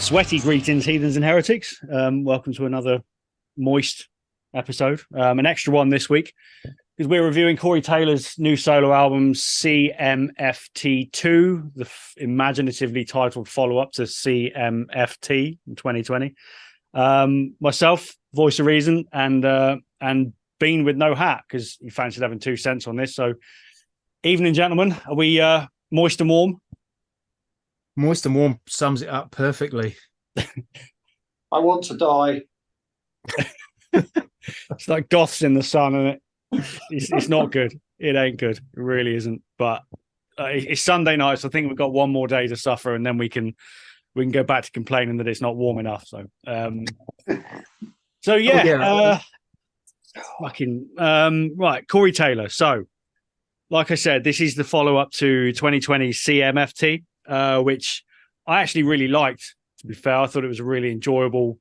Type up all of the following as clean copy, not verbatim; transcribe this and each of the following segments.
Sweaty greetings, heathens and heretics. Welcome to another moist episode. An extra one this week because we're reviewing Corey Taylor's new solo album, CMFT2, the imaginatively titled follow-up to CMFT in 2020. Myself, voice of reason, and Bean with no hat because he fancied having 2 cents on this. So, evening, gentlemen. Are we moist and warm? Moist and warm sums it up perfectly. I want to die. It's like goths in the sun, isn't it? It's not good. It ain't good. It really isn't. But it's Sunday night, so I think we've got one more day to suffer, and then we can go back to complaining that it's not warm enough. So, right, Corey Taylor. So, like I said, this is the follow-up to 2020 CMFT. Which I actually really liked, to be fair. I thought it was a really enjoyable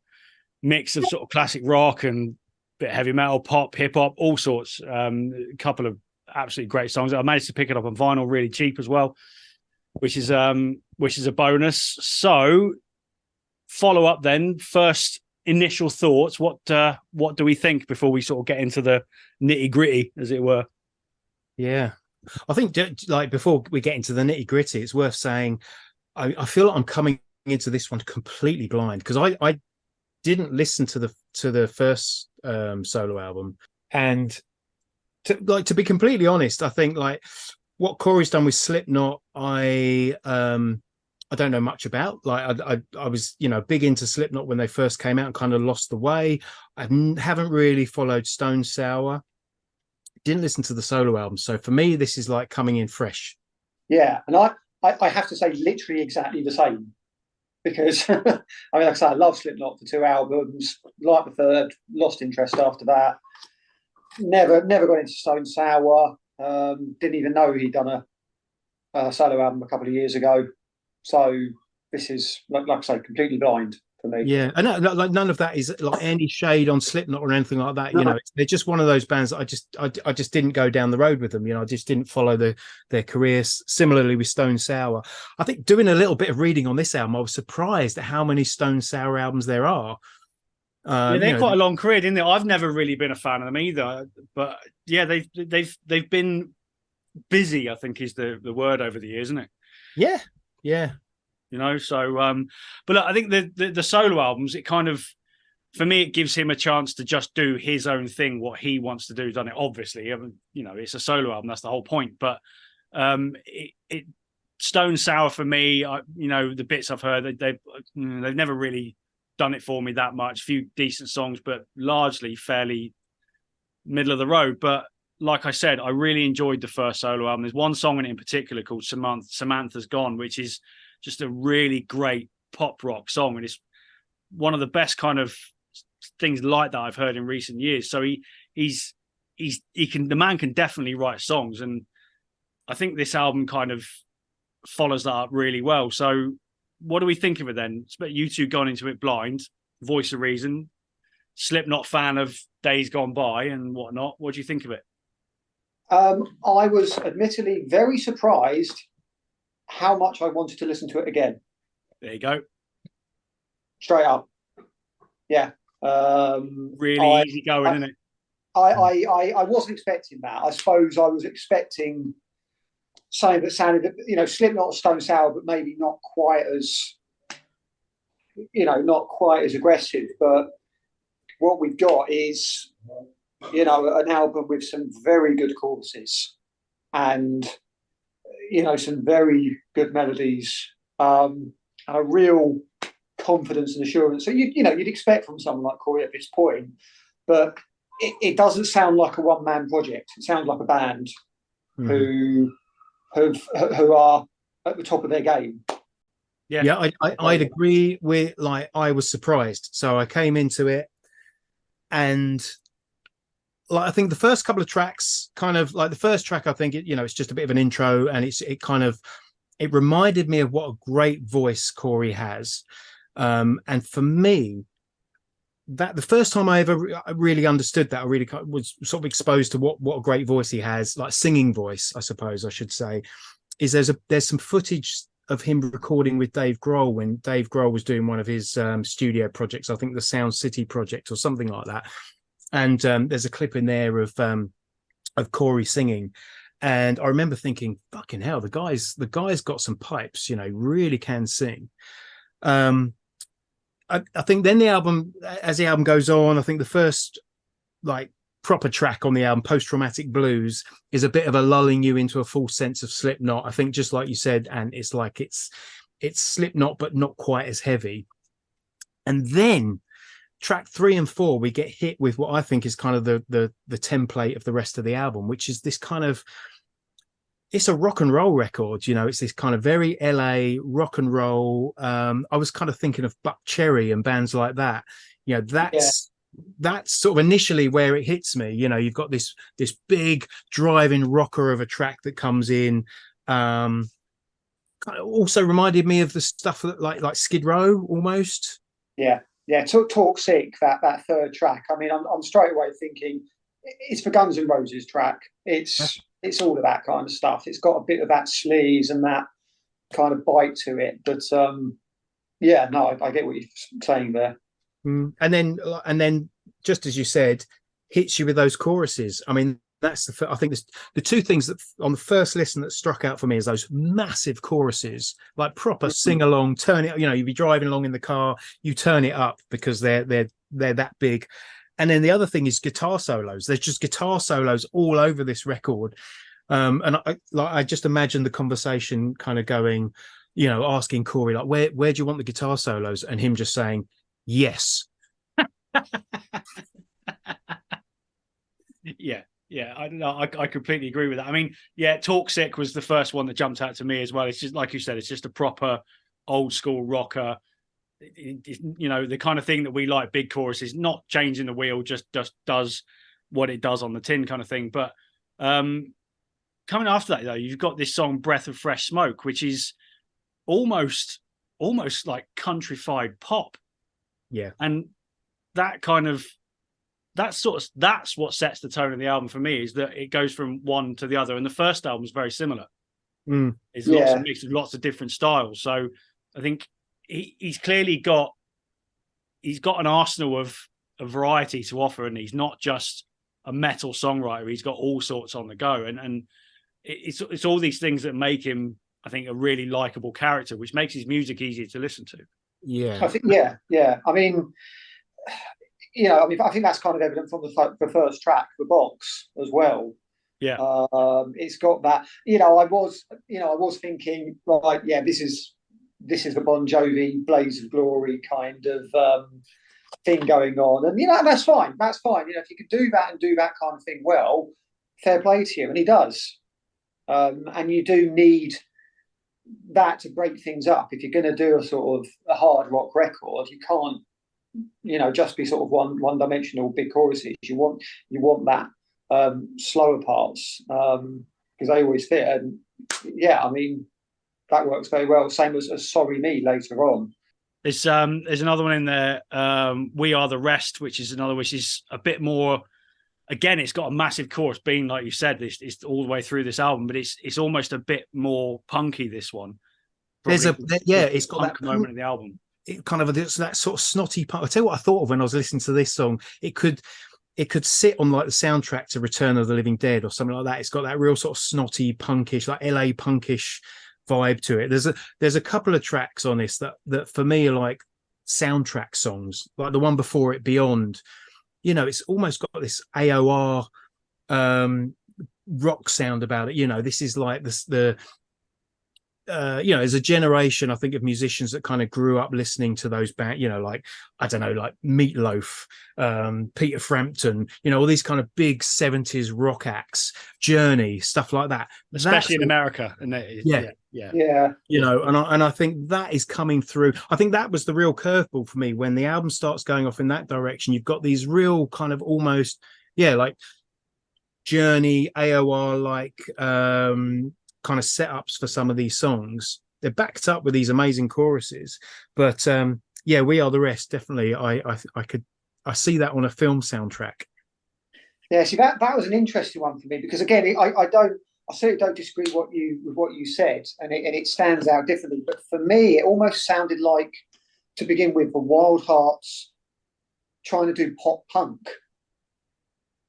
mix of sort of classic rock and bit of heavy metal, pop, hip hop, all sorts. A couple of absolutely great songs. I managed to pick it up on vinyl really cheap as well, which is a bonus. So follow up then, first initial thoughts. What do we think before we sort of get into the nitty gritty, as it were? Yeah. I think, like, before we get into the nitty gritty, it's worth saying I feel like I'm coming into this one completely blind because I didn't listen to the first solo album, and to be completely honest, I think like what Corey's done with Slipknot, I don't know much about. Like I was big into Slipknot when they first came out and kind of lost the way. I haven't really followed Stone Sour. Didn't listen to the solo album, so for me this is like coming in fresh. Yeah, and I have to say literally exactly the same, because I mean, like I say, I love Slipknot for 2 albums, like the third, lost interest after that. Never got into Stone Sour. Didn't even know he'd done a solo album a couple of years ago. So this is like I say, completely blind for me. Yeah, and like none of that is like any shade on Slipknot or anything like that. No. They're just one of those bands that I just didn't go down the road with them. I just didn't follow their careers. Similarly with Stone Sour, I think doing a little bit of reading on this album, I was surprised at how many Stone Sour albums there are. They're quite a long career, didn't they? I've never really been a fan of them either, but yeah, they've been busy, I think is the word over the years, isn't it? Yeah. But look, I think the solo albums, it kind of, for me, it gives him a chance to just do his own thing, what he wants to do, done it, obviously. It's a solo album, that's the whole point. But it Stone Sour for me, the bits I've heard, they've never really done it for me that much. A few decent songs, but largely fairly middle of the road. But like I said, I really enjoyed the first solo album. There's one song in it in particular called Samantha's Gone, which is just a really great pop rock song, and it's one of the best kind of things like that I've heard in recent years. So the man can definitely write songs, and I think this album kind of follows that up really well. So what do we think of it then? You two gone into it blind, voice of reason, Slipknot fan of days gone by and whatnot. What do you think of it? I was admittedly very surprised how much I wanted to listen to it again. There you go. Straight up. Yeah. Really easy going, isn't it? I wasn't expecting that. I suppose I was expecting something that sounded, Slipknot or Stone Sour, but maybe not quite as aggressive. But what we've got is, an album with some very good choruses and some very good melodies, and a real confidence and assurance. So you'd expect from someone like Corey at this point, but it doesn't sound like a one-man project. It sounds like a band who are at the top of their game. Yeah, I'd agree with, like, I was surprised. So I came into it, and like I think the first couple of tracks, kind of like the first track, I think it's just a bit of an intro, and it reminded me of what a great voice Corey has, and for me, that the first time I really understood that, I really was sort of exposed to what a great voice he has, like singing voice, I suppose I should say, is there's some footage of him recording with Dave Grohl when Dave Grohl was doing one of his studio projects, I think the Sound City project or something like that. And there's a clip in there of Corey singing. And I remember thinking, fucking hell, the guy's got some pipes, you know, really can sing. I think then the album, as the album goes on, I think the first like proper track on the album, Post Traumatic Blues, is a bit of a lulling you into a full sense of Slipknot. I think just like you said, and it's like it's Slipknot, but not quite as heavy. And then track 3 and 4, we get hit with what I think is kind of the template of the rest of the album, which is this kind of, it's a rock and roll record, you know, it's this kind of very LA rock and roll. I was kind of thinking of Buck Cherry and bands like that. You know, that's sort of initially where it hits me. You know, you've got this big driving rocker of a track that comes in. Kind of also reminded me of the stuff that like Skid Row almost. Yeah, Talk Sick, that third track. I mean, I'm straight away thinking it's the Guns N' Roses track. It's all of that kind of stuff. It's got a bit of that sleaze and that kind of bite to it. But yeah, no, I get what you're saying there. And then, just as you said, hits you with those choruses. I mean, that's I think the two things that on the first listen that struck out for me is those massive choruses, like proper sing along. Turn it, you know, you'd be driving along in the car, you turn it up because they're that big. And then the other thing is guitar solos. There's just guitar solos all over this record. And I just imagine the conversation kind of going, you know, asking Corey, like, where do you want the guitar solos? And him just saying, yes. Yeah. I don't know. I completely agree with that. I mean, yeah, Talk Sick was the first one that jumped out to me as well. It's just, like you said, it's just a proper old school rocker. You know, the kind of thing that we like, big choruses, not changing the wheel, just does what it does on the tin kind of thing. But coming after that, though, you've got this song Breath of Fresh Smoke, which is almost like countrified pop. Yeah. And that's what sets the tone of the album for me, is that it goes from one to the other. And the first album is very similar. It's lots of different styles. So I think he's clearly got an arsenal of a variety to offer, and he's not just a metal songwriter. He's got all sorts on the go, and it's all these things that make him, I think, a really likable character, which makes his music easier to listen to. Yeah, I think I mean, you know, I think that's kind of evident from the first track, The Box, as well. Yeah, it's got that. You know, I was thinking, right, yeah, this is the Bon Jovi Blaze of Glory kind of thing going on, and you know, that's fine. You know, if you could do that and do that kind of thing well, fair play to you, and he does. And you do need that to break things up. If you're going to do a sort of a hard rock record, you can't, you know, just be sort of one dimensional big choruses. You want that slower parts because they always fit. And yeah, I mean, that works very well. Same as Sorry Me later on. There's another one in there, We Are the Rest, which is a bit more. Again, it's got a massive chorus, being like you said, it's all the way through this album, but it's almost a bit more punky. This one, it's got that moment of the album. It kind of that sort of snotty punk. I tell you what I thought of when I was listening to this song. It could sit on like the soundtrack to Return of the Living Dead or something like that. It's got that real sort of snotty punkish, like LA punkish vibe to it. There's a couple of tracks on this that for me are like soundtrack songs, like the one before it, Beyond. You know, it's almost got this AOR rock sound about it. You know, this is like you know, there's a generation, I think, of musicians that kind of grew up listening to those bands, you know, like, I don't know, like Meatloaf, Peter Frampton, you know, all these kind of big 70s rock acts, Journey, stuff like that. Especially in America. And yeah. You know, and I think that is coming through. I think that was the real curveball for me when the album starts going off in that direction. You've got these real kind of almost, like Journey, AOR, like kind of setups for some of these songs. They're backed up with these amazing choruses, but We Are the Rest, definitely I see that on a film soundtrack. Yeah, see, that was an interesting one for me, because again, I don't I certainly don't disagree with what you said, and it stands out differently. But for me, it almost sounded like, to begin with, the Wild Hearts trying to do pop punk.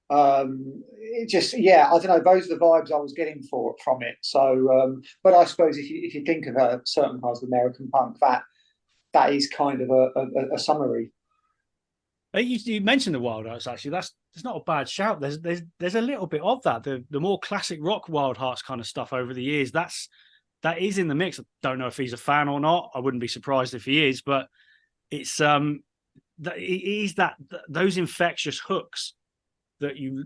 It just, yeah, I don't know. Those are the vibes I was getting from it. So, but I suppose if you think of certain kinds of American punk, that is kind of a summary. You mentioned the Wild Hearts. Actually, that's not a bad shout. There's a little bit of that. The more classic rock Wild Hearts kind of stuff over the years. That is in the mix. I don't know if he's a fan or not. I wouldn't be surprised if he is. But it's it is those infectious hooks that you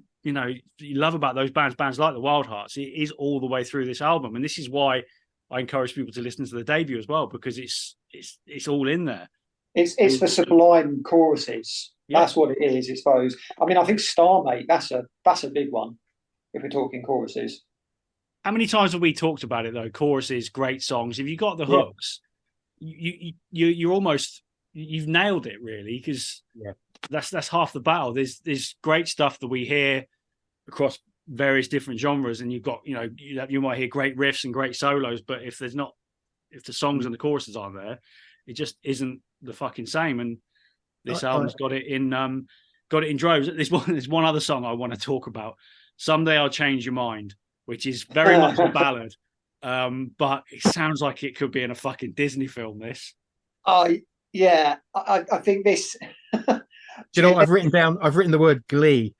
love about those bands like the Wild Hearts. It is all the way through this album, and this is why I encourage people to listen to the debut as well, because it's all in there. It's the sublime choruses. Yeah. That's what it is, I suppose. I mean, I think Starmate, that's a big one if we're talking choruses. How many times have we talked about it though? Choruses, great songs. If you got the hooks, you're almost, you've nailed it really, because that's half the battle. There's great stuff that we hear across various different genres, and you've got you might hear great riffs and great solos, but if the songs and the choruses aren't there, it just isn't the fucking same. And this album's got it in droves. There's one other song I want to talk about. Someday I'll Change Your Mind, which is very much a ballad, but it sounds like it could be in a fucking Disney film. This. Yeah, I think this. Do you know what I've written down? I've written the word glee.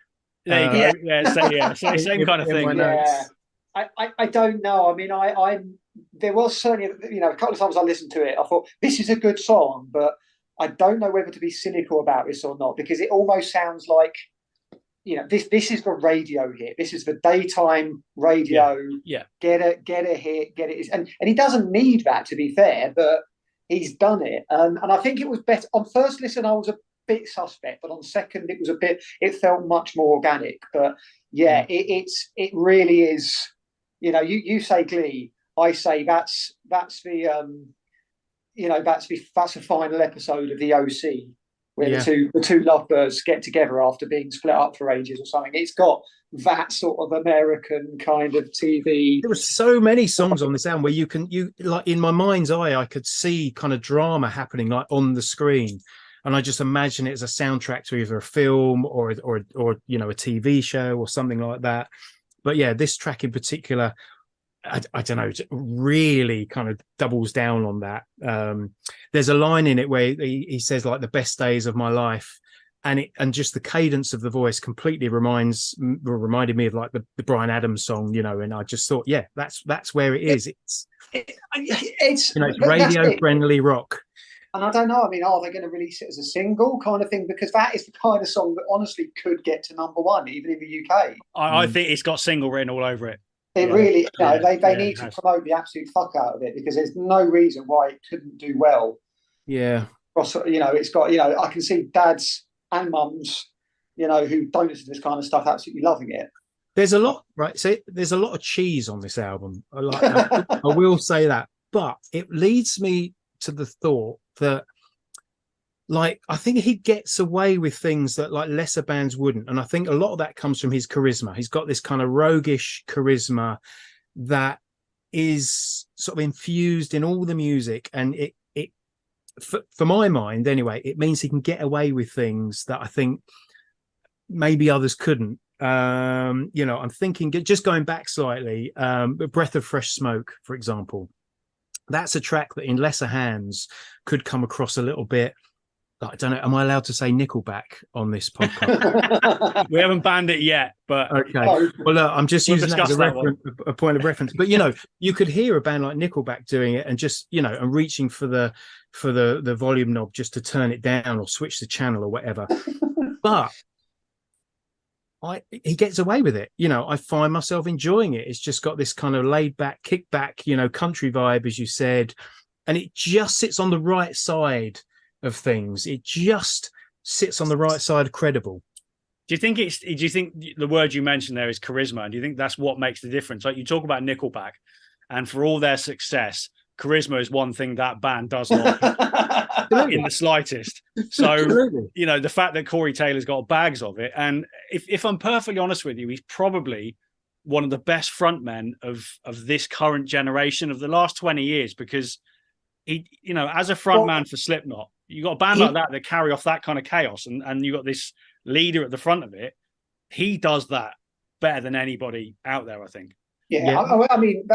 There you go. Same kind of thing. Yeah. I don't know. I mean, there was certainly, a couple of times I listened to it, I thought, this is a good song, but I don't know whether to be cynical about this or not, because it almost sounds like, this is the radio hit. This is the daytime radio. Yeah. Get a hit, get it. And he doesn't need that, to be fair, but he's done it. And I think it was better. On first listen, I was a bit suspect, but on second, it felt much more organic. But yeah, it really is, you say Glee, I say that's the final episode of the OC, where the two lovebirds get together after being split up for ages or something. It's got that sort of American kind of TV. There were so many songs on this album where you like, in my mind's eye, I could see kind of drama happening like on the screen, and I just imagine it as a soundtrack to either a film or a TV show or something like that. But yeah, this track in particular, I don't know, really kind of doubles down on that. There's a line in it where he says like the best days of my life, and just the cadence of the voice completely reminded me of like the Bryan Adams song, and I just thought, yeah, that's where it is. It's radio friendly rock. And I don't know, I mean, are they going to release it as a single kind of thing? Because that is the kind of song that honestly could get to #1, even in the UK. I think it's got single written all over it. It really, they need to promote the absolute fuck out of it, because there's no reason why it couldn't do well. Yeah. It's got, I can see dads and mums, who don't listen to this kind of stuff, absolutely loving it. There's a lot, right? So there's a lot of cheese on this album. I will say that, but it leads me to the thought that, like, I think he gets away with things that like lesser bands wouldn't. And I think a lot of that comes from his charisma. He's got this kind of roguish charisma that is sort of infused in all the music. And it for my mind anyway, it means he can get away with things that I think maybe others couldn't. I'm thinking, just going back slightly, Breath of Fresh Smoke, for example. That's a track that in lesser hands could come across a little bit, I don't know, am I allowed to say Nickelback on this podcast? We haven't banned it yet, but okay. Well, look, I'm just using that as a point of reference. But you could hear a band like Nickelback doing it, and just and reaching for the volume knob just to turn it down or switch the channel or whatever. But he gets away with it. I find myself enjoying it. It's just got this kind of laid back, kick back, country vibe, as you said, and it just sits on the right side of things. It just sits on the right side of credible. Do you think the word you mentioned there is charisma? And do you think that's what makes the difference? Like, you talk about Nickelback, and for all their success, charisma is one thing that band does not in the slightest. So, the fact that Corey Taylor's got bags of it, and if I'm perfectly honest with you, he's probably one of the best frontmen of this current generation of the last 20 years, because he, you know, as a frontman for Slipknot, you got a band like that carry off that kind of chaos, and you got this leader at the front of it. He does that better than anybody out there, I think. Yeah. I mean,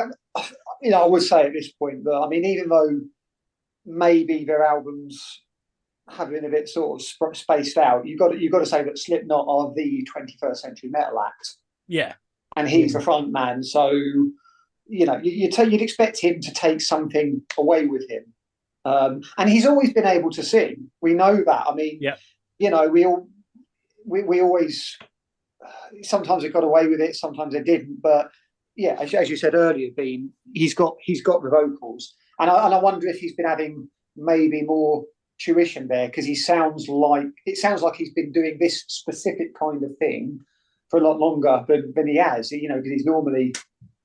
you know, I would say at this point that, I mean, even though maybe their albums have been a bit sort of spaced out, you've got to say that Slipknot are the 21st century metal act. Yeah. And he's the front man, so you know you'd expect him to take something away with him, and he's always been able to sing. We know that. I mean, you know, we always sometimes they got away with it, sometimes they didn't. But yeah, as you said earlier, Bean, he's got the vocals, and I wonder if he's been having maybe more tuition there, because it sounds like he's been doing this specific kind of thing for a lot longer than he has, you know, because he's normally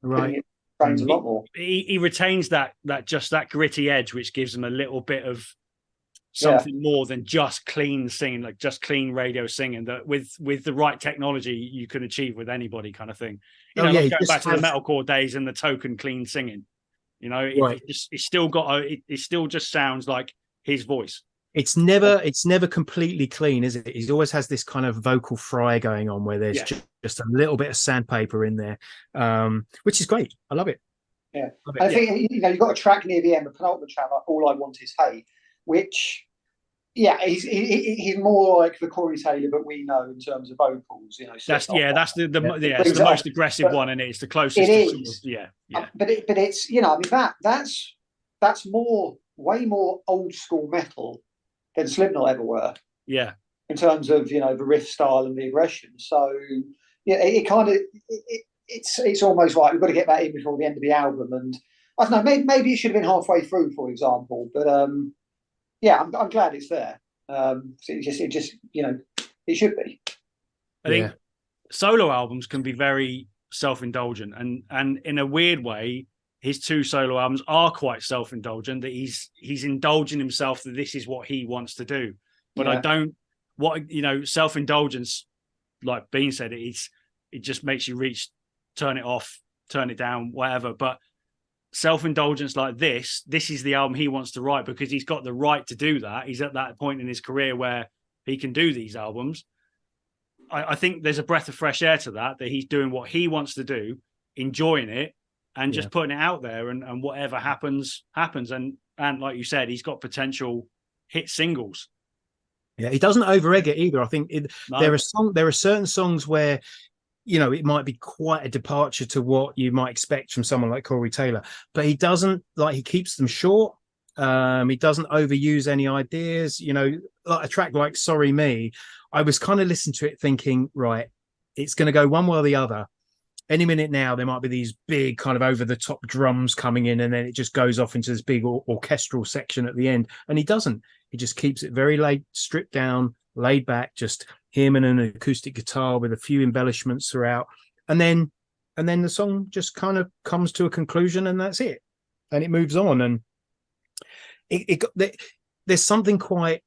trains a lot more. He retains that gritty edge, which gives him a little bit of something more than just clean singing, like just clean radio singing, that with the right technology you could achieve with anybody, kind of thing. You know, like going back to the metalcore days and the token clean singing. You know, it's still just sounds like his voice. It's never completely clean, is it? He always has this kind of vocal fry going on where there's just a little bit of sandpaper in there, which is great. I love it. Yeah, I think, you know, you've got a track near the end, the penultimate track, like "All I Want Is Hey," which, he's more like the Corey Taylor that we know in terms of vocals. You know, that's it's the most aggressive one, and it's the closest. It is, but it's, you know, I mean, that's way more old school metal than Slipknot ever were. Yeah. In terms of, you know, the riff style and the aggression. So yeah, it kind of it's almost like we've got to get that in before the end of the album. And I don't know, maybe it should have been halfway through, for example. But I'm glad it's there. It just you know, it should be. I think solo albums can be very self-indulgent, and in a weird way, his two solo albums are quite self-indulgent, that he's indulging himself that this is what he wants to do. But self-indulgence, like Bean said, it just makes you turn it off, turn it down, whatever. But self-indulgence like this is the album he wants to write, because he's got the right to do that. He's at that point in his career where he can do these albums. I think there's a breath of fresh air to that he's doing what he wants to do, enjoying it, and just putting it out there, and whatever happens. And like you said, he's got potential hit singles. Yeah, he doesn't over-egg it either. I think there are certain songs where, you know, it might be quite a departure to what you might expect from someone like Corey Taylor, but he doesn't, like, he keeps them short. He doesn't overuse any ideas. You know, like a track like "Sorry Me," I was kind of listening to it thinking, right, it's going to go one way or the other. Any minute now, there might be these big kind of over-the-top drums coming in, and then it just goes off into this big orchestral section at the end. And he doesn't. He just keeps it very stripped down, laid back, just him and an acoustic guitar with a few embellishments throughout. And then the song just kind of comes to a conclusion, and that's it. And it moves on. And there's something quite,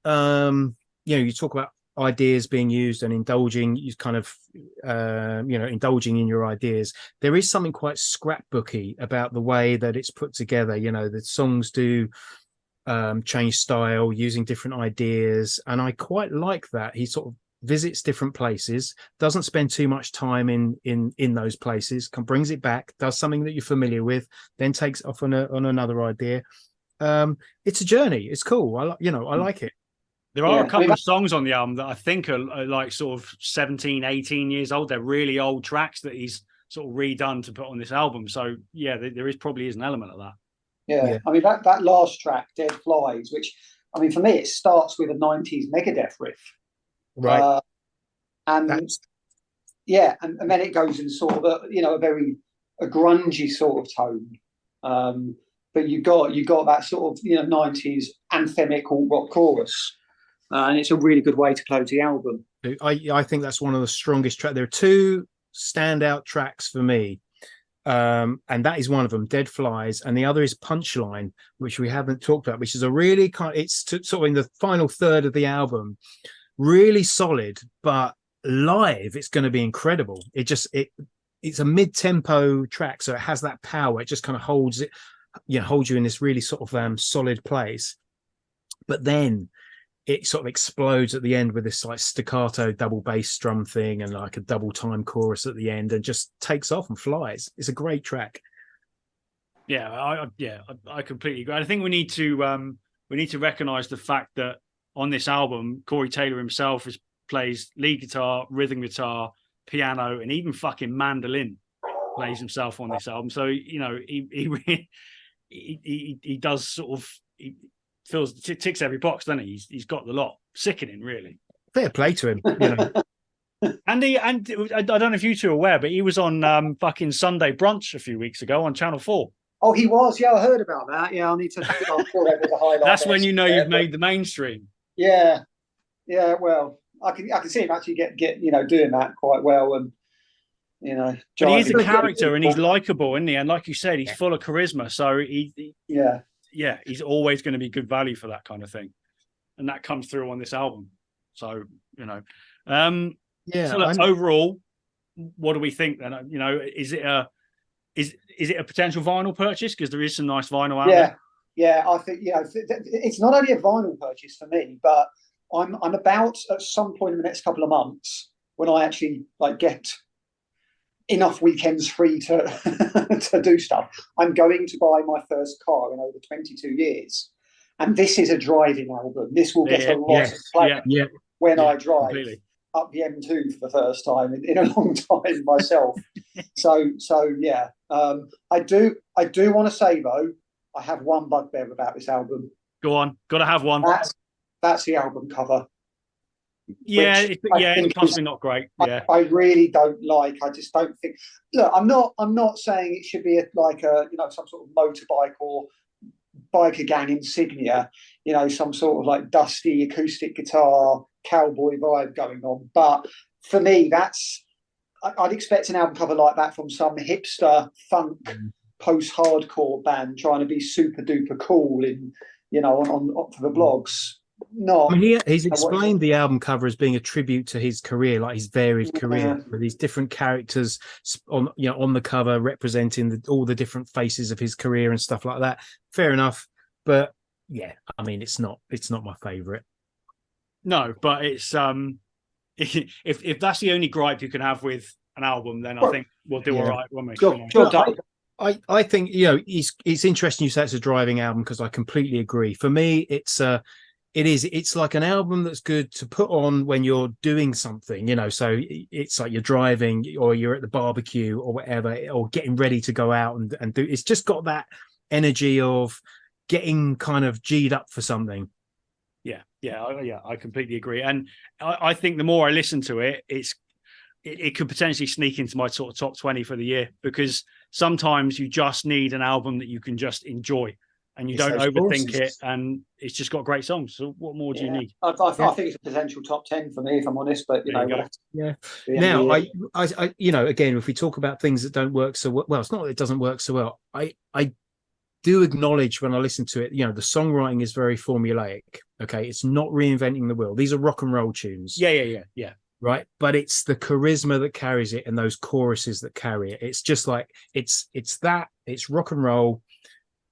you talk about ideas being used and indulging, you kind of indulging in your ideas. There is something quite scrapbooky about the way that it's put together. You know, the songs do change style using different ideas, and I quite like that. He sort of visits different places, doesn't spend too much time in those places, brings it back, does something that you're familiar with, then takes off on another idea. It's a journey. It's cool. I like it. There are a couple of songs on the album that I think are like sort of 17, 18 years old. They're really old tracks that he's sort of redone to put on this album. So, yeah, there probably is an element of that. Yeah. I mean, that last track, Dead Flies, which, I mean, for me, it starts with a 90s Megadeth riff. Right. And then it goes in sort of a grungy sort of tone. But you got that sort of, 90s anthemic alt rock chorus. And it's a really good way to close the album. I think that's one of the strongest tracks. There are two standout tracks for me, and that is one of them, Dead Flies, and the other is Punchline, which we haven't talked about, which is a really it's sort of in the final third of the album, really solid, but live it's going to be incredible. it's a mid-tempo track, so it has that power. It just kind of holds it, holds you in this really sort of solid place. But then it sort of explodes at the end with this like staccato double bass drum thing and like a double time chorus at the end, and just takes off and flies. It's a great track. Yeah, I completely agree. I think we need to recognize the fact that on this album, Corey Taylor himself plays lead guitar, rhythm guitar, piano, and even fucking mandolin plays himself on this album. So he does sort of, he ticks every box, doesn't he? He's got the lot. Sickening, really. Fair play to him. And I don't know if you two are aware, but he was on fucking Sunday Brunch a few weeks ago on Channel 4. Oh, he was. Yeah, I heard about that. Yeah, I'll need to. I'm sure that was a highlight. That's when you know you've made the mainstream. Yeah. Well, I can see him actually get doing that quite well, and But he's a character and he's likable, isn't he? And like you said, he's full of charisma. So he's always going to be good value for that kind of thing, and that comes through on this album. So So overall, what do we think then? Is it a potential vinyl purchase? Because there is some nice vinyl out there. Yeah, I think it's not only a vinyl purchase for me, but I'm about at some point in the next couple of months when I actually get enough weekends free to to do stuff. I'm going to buy my first car in over 22 years, and this is a driving album. This will get a lot of play when I drive. Completely. Up the M2 for the first time in a long time myself. so yeah. I do want to say though, I have one bugbear about this album. Go on, gotta have one. That's the album cover. Yeah, it's possibly not great. Yeah, I really don't like. I just don't think. Look, I'm not saying it should be some sort of motorbike or biker gang insignia. Some sort of dusty acoustic guitar cowboy vibe going on. But for me, I'd expect an album cover like that from some hipster funk post-hardcore band trying to be super duper cool on for the blogs. No, I mean, he's explained the album cover as being a tribute to his career, like his varied career, with these different characters on the cover representing all the different faces of his career and stuff like that. Fair enough, but yeah, I mean, it's not my favorite. No, but it's if that's the only gripe you can have with an album, then I think we'll do all right, won't we? Sure. I think it's interesting you say it's a driving album, because I completely agree. For me, it's like an album that's good to put on when you're doing something, so it's like you're driving or you're at the barbecue or whatever, or getting ready to go out and do. It's just got that energy of getting kind of G'd up for something. Yeah, I completely agree. And I think the more I listen to it, it could potentially sneak into my sort of top 20 for the year, because sometimes you just need an album that you can just enjoy and you don't overthink it, and it's just got great songs. So what more do you need? I think it's a potential top 10 for me, if I'm honest, but Now I again, if we talk about things that don't work so well, it's not that it doesn't work so well. I do acknowledge when I listen to it, the songwriting is very formulaic. Okay, it's not reinventing the wheel. These are rock and roll tunes. Yeah. Right, but it's the charisma that carries it and those choruses that carry it. It's just like it's rock and roll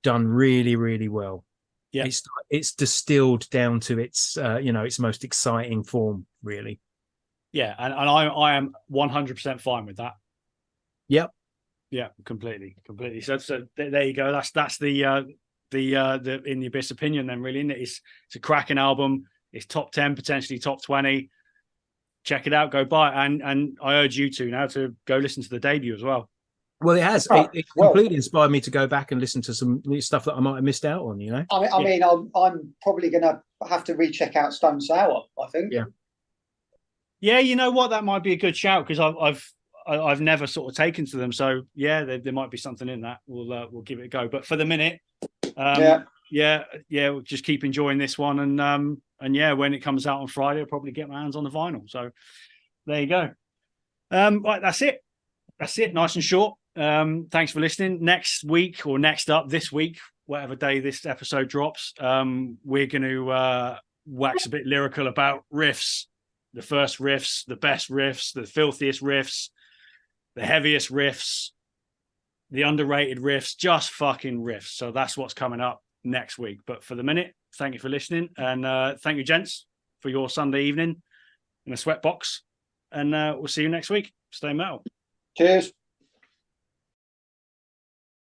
done really, really well. Yeah, it's distilled down to its its most exciting form, really. Yeah, and I am 100% fine with that. Yep. Yeah, completely. So there you go. That's the In the Abyss opinion then, really, isn't it? It's a cracking album. It's top 10, potentially top 20. Check it out, go buy it, and I urge you to now to go listen to the debut as well. Well, it has. It completely inspired me to go back and listen to some stuff that I might have missed out on. I mean, I'm probably going to have to recheck out Stone Sour, I think. Yeah. You know what? That might be a good shout, because I've never sort of taken to them. So yeah, there might be something in that. We'll give it a go. But for the minute, we'll just keep enjoying this one, and when it comes out on Friday, I'll probably get my hands on the vinyl. So there you go. Right, that's it. Nice and short. Thanks for listening. Next week, or next up this week, whatever day this episode drops, we're going to wax a bit lyrical about riffs, the first riffs, the best riffs, the filthiest riffs, the heaviest riffs, the underrated riffs, just fucking riffs. So that's what's coming up next week. But for the minute, thank you for listening. And thank you, gents, for your Sunday evening in the sweatbox. And we'll see you next week. Stay metal. Cheers.